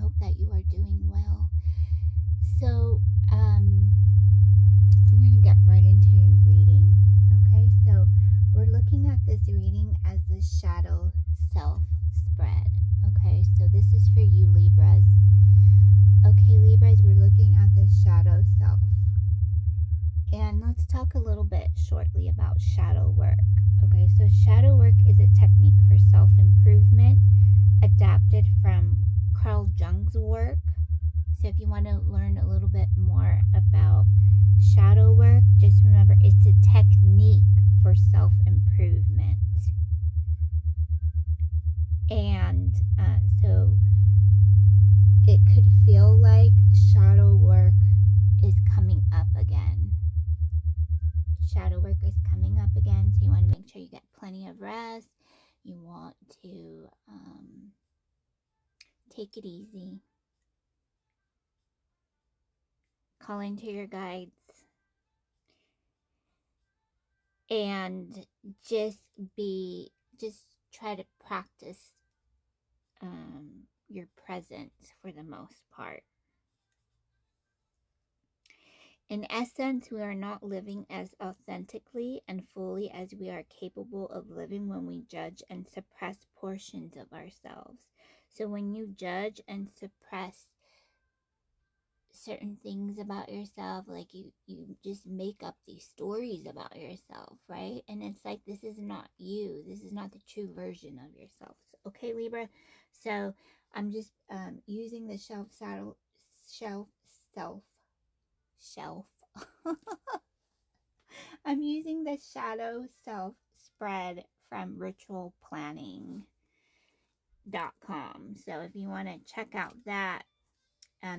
hope that you are doing well. So, I'm going to get right into your reading. Okay, so we're looking at this reading as the shadow self spread. Okay, so this is for you, Libras. Okay, Libras, we're looking at the shadow self. And let's talk a little bit shortly about shadow work. Okay, so shadow work is a technique for self-improvement adapted from Carl Jung's work. So if you want to learn a little bit more about shadow work, just remember it's a technique for self-improvement. And so it could feel like shadow work is coming up again. Shadow work is coming up again, so you want to make sure you get plenty of rest. You want to take it easy. Call into your guides. And just try to practice your presence for the most part. In essence, we are not living as authentically and fully as we are capable of living when we judge and suppress portions of ourselves. So when you judge and suppress certain things about yourself, like you just make up these stories about yourself, right? And it's like, this is not you. This is not the true version of yourself. Okay, Libra? So I'm just using the shelf. I'm using the shadow self spread from ritualplanning.com. So if you want to check out that,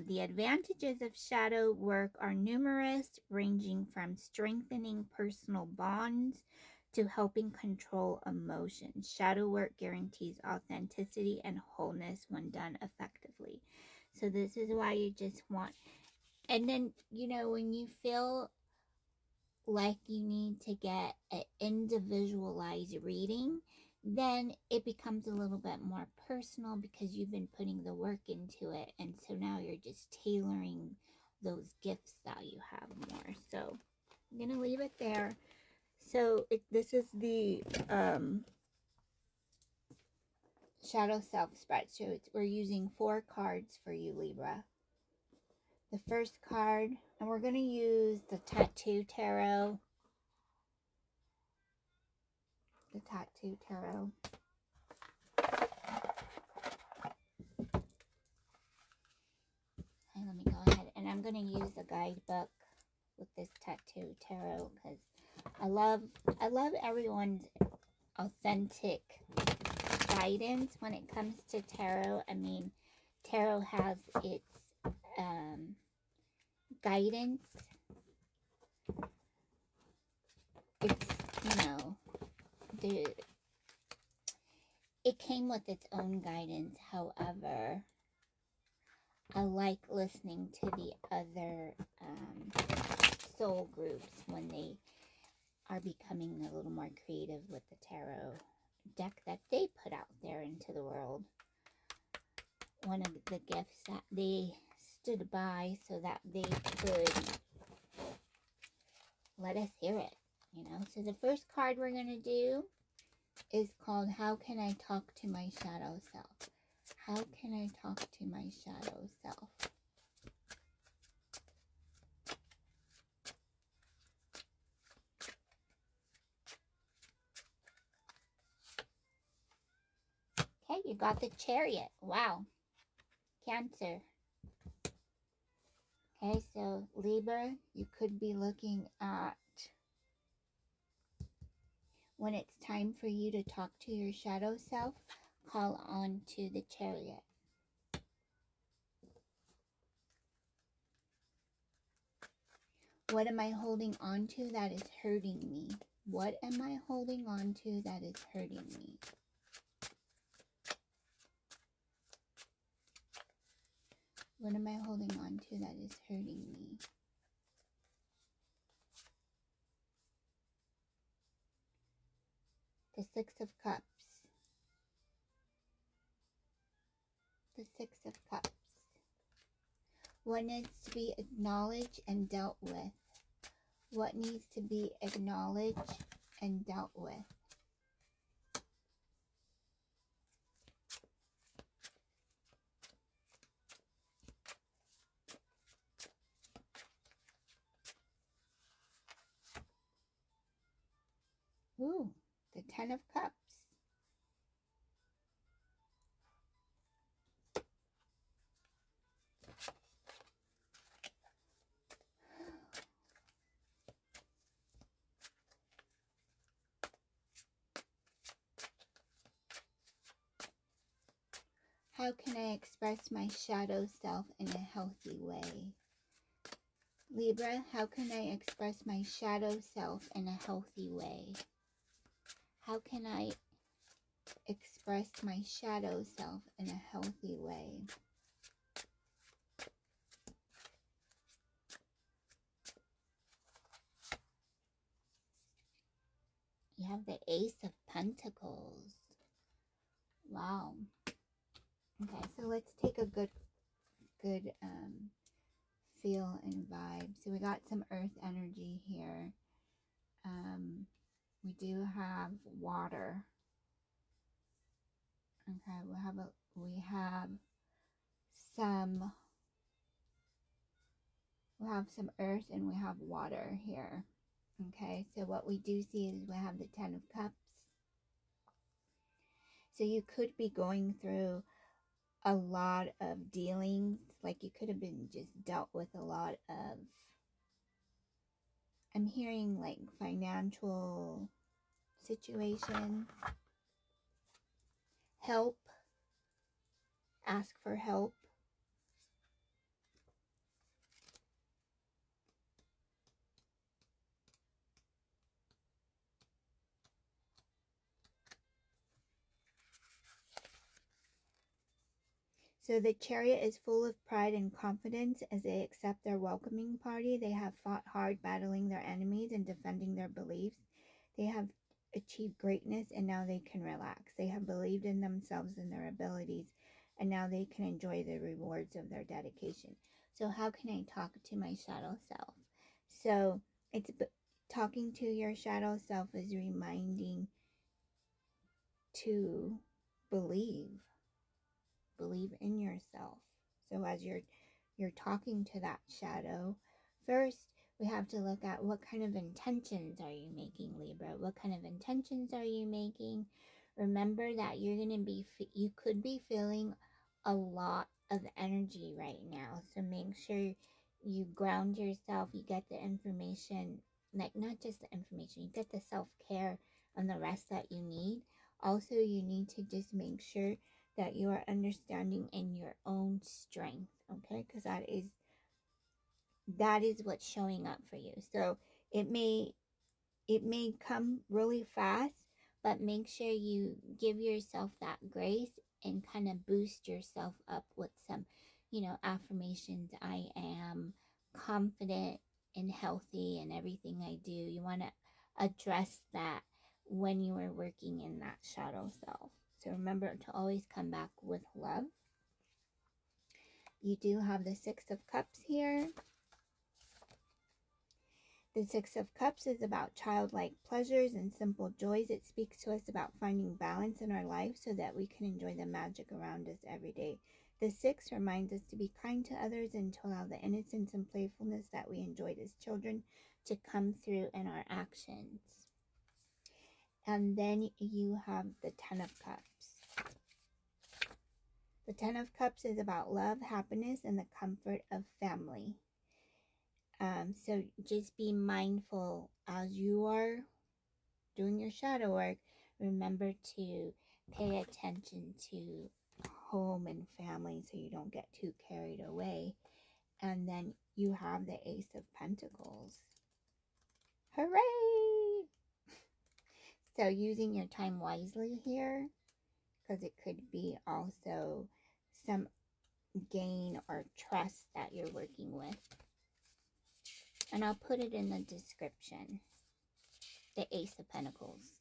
the advantages of shadow work are numerous, ranging from strengthening personal bonds to helping control emotions. Shadow work guarantees authenticity and wholeness when done effectively. So this is why you just want, and then, when you feel like you need to get an individualized reading, then it becomes a little bit more personal because you've been putting the work into it. And so now you're just tailoring those gifts that you have more. So I'm going to leave it there. So this is the shadow self spread. So we're using 4 cards for you, Libra. The first card, and we're going to use the Tattoo Tarot. The Tattoo Tarot. Okay, let me go ahead, and I'm going to use a guidebook with this Tattoo Tarot because I love everyone's authentic guidance when it comes to tarot. I mean, tarot has its guidance. It's, it came with its own guidance. However, I like listening to the other soul groups when they are becoming a little more creative with the tarot deck that they put out there into the world. One of the gifts that they stood by so that they could let us hear it, So the first card we're going to do is called How Can I Talk to My Shadow Self? How can I talk to my shadow self? Okay, you got the Chariot. Wow. Cancer. Okay, so Libra, you could be looking at when it's time for you to talk to your shadow self, call on to the Chariot. What am I holding on to that is hurting me? What am I holding on to that is hurting me? What am I holding on to that is hurting me? The Six of Cups. The Six of Cups. What needs to be acknowledged and dealt with? What needs to be acknowledged and dealt with? Ooh, the Ten of Cups. How can I express my shadow self in a healthy way? Libra, how can I express my shadow self in a healthy way? How can I express my shadow self in a healthy way? You have the Ace of Pentacles. Wow. Okay, so let's take a good feel and vibe. So we got some earth energy here. We do have water. Okay, we have some earth and we have water here. Okay, so what we do see is we have the Ten of Cups. So you could be going through a lot of dealings, like you could have been just dealt with a lot of, I'm hearing like financial situations, help, ask for help. So the Chariot is full of pride and confidence as they accept their welcoming party. They have fought hard battling their enemies and defending their beliefs. They have achieved greatness and now they can relax. They have believed in themselves and their abilities and now they can enjoy the rewards of their dedication. So how can I talk to my shadow self? So it's talking to your shadow self is reminding to believe in yourself. So as you're talking to that shadow, first we have to look at what kind of intentions are you making, Libra? What kind of intentions are you making? Remember that you could be feeling a lot of energy right now. So make sure you ground yourself, you get the information, like not just the information, you get the self-care and the rest that you need. Also, you need to just make sure that you are understanding in your own strength, okay? Because that is what's showing up for you. So it may come really fast, but make sure you give yourself that grace and kind of boost yourself up with some, affirmations. I am confident and healthy in everything I do. You want to address that when you are working in that shadow self. So remember to always come back with love. You do have the Six of Cups here. The Six of Cups is about childlike pleasures and simple joys. It speaks to us about finding balance in our life so that we can enjoy the magic around us every day. The Six reminds us to be kind to others and to allow the innocence and playfulness that we enjoyed as children to come through in our actions. And then you have the Ten of Cups. The Ten of Cups is about love, happiness, and the comfort of family. So just be mindful as you are doing your shadow work. Remember to pay attention to home and family so you don't get too carried away. And then you have the Ace of Pentacles. Hooray! So using your time wisely here, because it could be also some gain or trust that you're working with. And I'll put it in the description. The Ace of Pentacles.